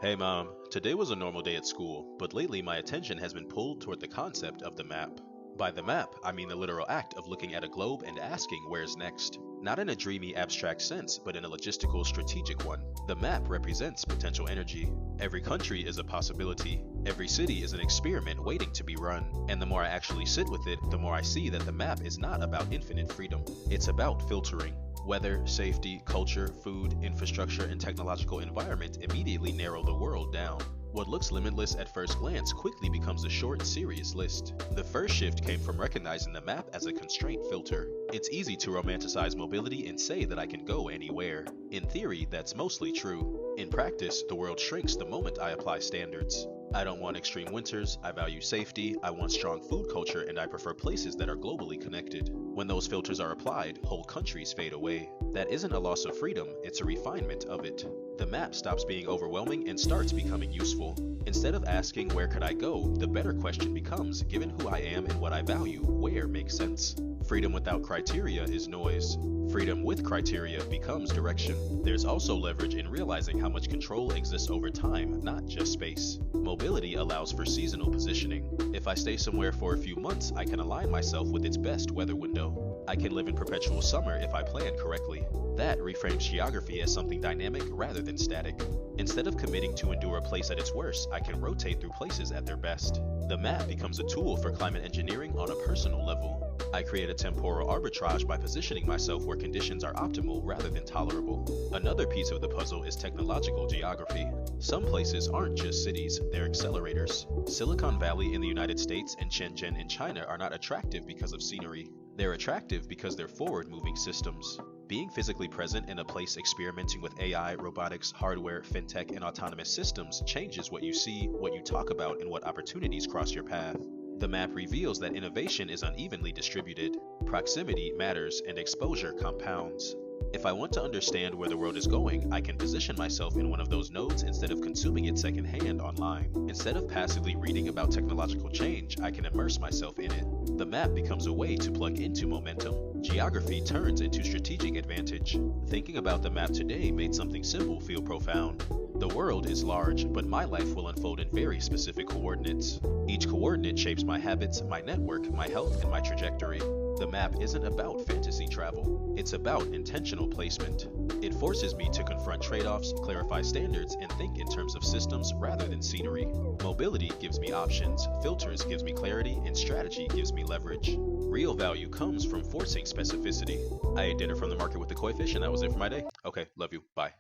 Hey mom, today was a normal day at school, but lately my attention has been pulled toward the concept of the map. By the map, I mean the literal act of looking at a globe and asking where's next. Not in a dreamy abstract sense, but in a logistical strategic one. The map represents potential energy. Every country is a possibility. Every city is an experiment waiting to be run. And the more I actually sit with it, the more I see that the map is not about infinite freedom. It's about filtering. Weather, safety, culture, food, infrastructure, and technological environment immediately narrow the world down. What looks limitless at first glance quickly becomes a short, serious list. The first shift came from recognizing the map as a constraint filter. It's easy to romanticize mobility and say that I can go anywhere. In theory, that's mostly true. In practice, the world shrinks the moment I apply standards. I don't want extreme winters, I value safety, I want strong food culture, and I prefer places that are globally connected. When those filters are applied, whole countries fade away. That isn't a loss of freedom, it's a refinement of it. The map stops being overwhelming and starts becoming useful. Instead of asking where could I go, the better question becomes, given who I am and what I value, where makes sense? Freedom without criteria is noise. Freedom with criteria becomes direction. There's also leverage in realizing how much control exists over time, not just space. Mobility allows for seasonal positioning. If I stay somewhere for a few months, I can align myself with its best weather window. I can live in perpetual summer if I plan correctly. That reframes geography as something dynamic rather than static. Instead of committing to endure a place at its worst, I can rotate through places at their best. The map becomes a tool for climate engineering on a personal level. I create a temporal arbitrage by positioning myself where conditions are optimal rather than tolerable. Another piece of the puzzle is technological geography. Some places aren't just cities, they're accelerators. Silicon Valley in the United States and Shenzhen in China are not attractive because of scenery. They're attractive because they're forward-moving systems. Being physically present in a place experimenting with AI, robotics, hardware, fintech, and autonomous systems changes what you see, what you talk about, and what opportunities cross your path. The map reveals that innovation is unevenly distributed. Proximity matters and exposure compounds. If I want to understand where the world is going, I can position myself in one of those nodes instead of consuming it secondhand online. Instead of passively reading about technological change, I can immerse myself in it. The map becomes a way to plug into momentum. Geography turns into strategic advantage. Thinking about the map today made something simple feel profound. The world is large, but my life will unfold in very specific coordinates. Each coordinate shapes my habits, my network, my health, and my trajectory. The map isn't about fantasy travel. It's about intentional placement. It forces me to confront trade-offs, clarify standards, and think in terms of systems rather than scenery. Mobility gives me options, filters gives me clarity, and strategy gives me leverage. Real value comes from forcing specificity. I ate dinner from the market with the koi fish, and that was it for my day. Okay, love you. Bye.